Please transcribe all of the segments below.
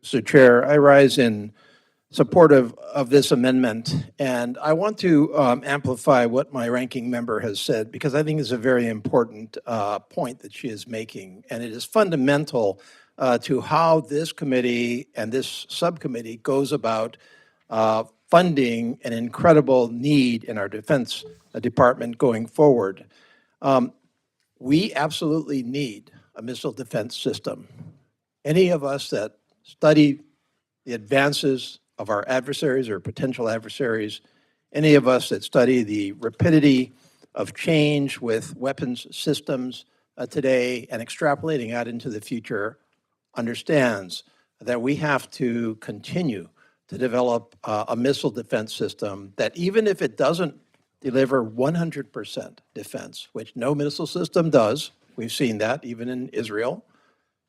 Mr. Chair. I rise in support of this amendment, and I want to amplify what my ranking member has said, because I think it's a very important point that she is making, and it is fundamental to how this committee and this subcommittee goes about funding an incredible need in our Defense Department going forward. We absolutely need a missile defense system. Any of us that study the advances of our adversaries or potential adversaries, any of us that study the rapidity of change with weapons systems today and extrapolating out into the future understands that we have to continue to develop a missile defense system that, even if it doesn't deliver 100% defense, which no missile system does, we've seen that even in Israel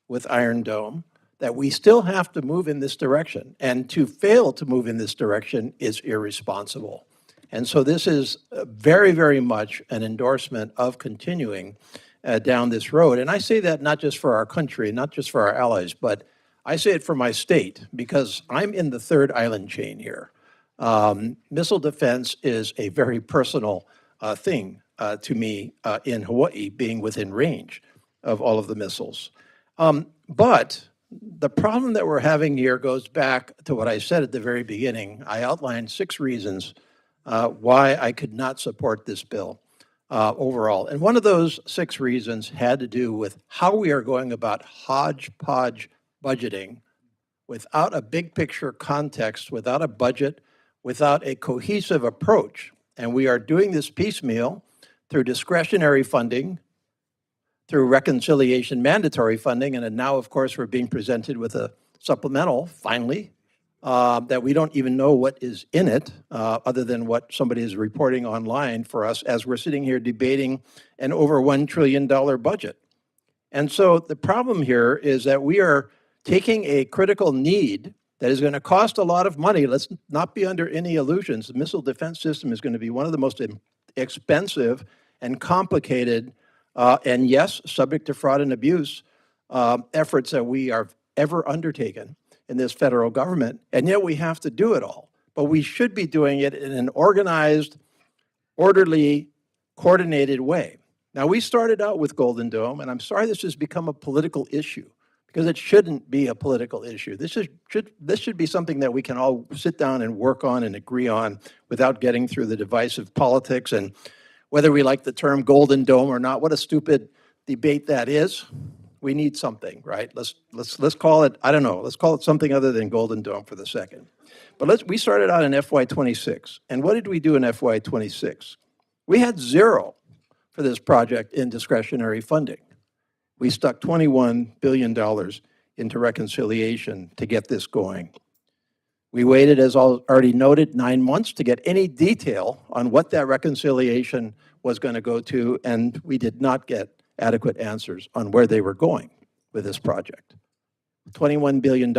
with Iron Dome, that we still have to move in this direction. And to fail to move in this direction is irresponsible. And so this is very, very much an endorsement of continuing down this road. And I say that not just for our country, not just for our allies, but I say it for my state, because I'm in the third island chain here. Missile defense is a very personal thing to me in Hawaii, being within range of all of the missiles. But the problem that we're having here goes back to what I said at the very beginning. I outlined 6 reasons why I could not support this bill overall. And one of those 6 reasons had to do with how we are going about hodgepodge budgeting without a big picture context, without a budget, without a cohesive approach. And we are doing this piecemeal through discretionary funding, through reconciliation mandatory funding, and now, of course, we're being presented with a supplemental, finally, that we don't even know what is in it, other than what somebody is reporting online for us as we're sitting here debating an over $1 trillion budget. And so the problem here is that we are taking a critical need that is going to cost a lot of money. Let's not be under any illusions. The missile defense system is going to be one of the most expensive and complicated and yes, subject to fraud and abuse efforts that we are ever undertaken in this federal government, and yet we have to do it all. But we should be doing it in an organized, orderly, coordinated way. Now, we started out with Golden Dome, and I'm sorry this has become a political issue, because it shouldn't be a political issue. This should be something that we can all sit down and work on and agree on without getting through the divisive politics and whether we like the term Golden Dome or not. What a stupid debate that is. We need something, right? Let's call it, I don't know, let's call it something other than Golden Dome for the second. But we started out in FY26. And what did we do in FY26? We had 0 for this project in discretionary funding. We stuck $21 billion into reconciliation to get this going. We waited, as already noted, 9 months to get any detail on what that reconciliation was going to go to, and we did not get adequate answers on where they were going with this project. $21 billion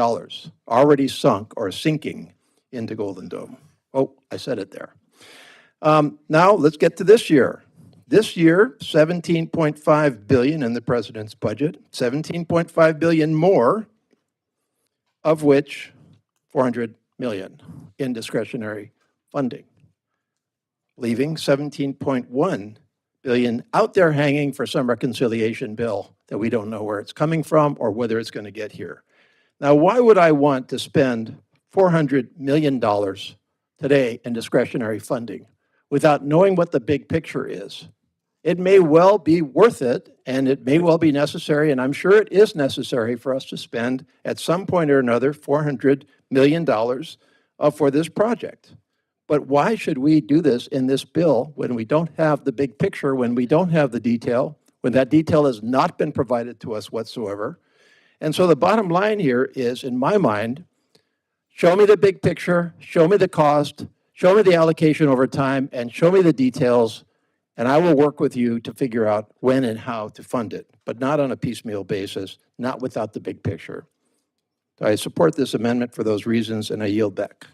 already sunk or sinking into Golden Dome. Oh, I said it there. Now let's get to this year. This year, $17.5 billion in the president's budget, $17.5 billion more, of which $400 million in discretionary funding, leaving $17.1 billion out there hanging for some reconciliation bill that we don't know where it's coming from or whether it's going to get here. Now, why would I want to spend $400 million today in discretionary funding without knowing what the big picture is? It may well be worth it, and it may well be necessary, and I'm sure it is necessary for us to spend at some point or another $400 million for this project. But why should we do this in this bill when we don't have the big picture, when we don't have the detail, when that detail has not been provided to us whatsoever? And so the bottom line here is, in my mind, show me the big picture, show me the cost, show me the allocation over time, and show me the details, and I will work with you to figure out when and how to fund it, but not on a piecemeal basis, not without the big picture. So I support this amendment for those reasons, and I yield back.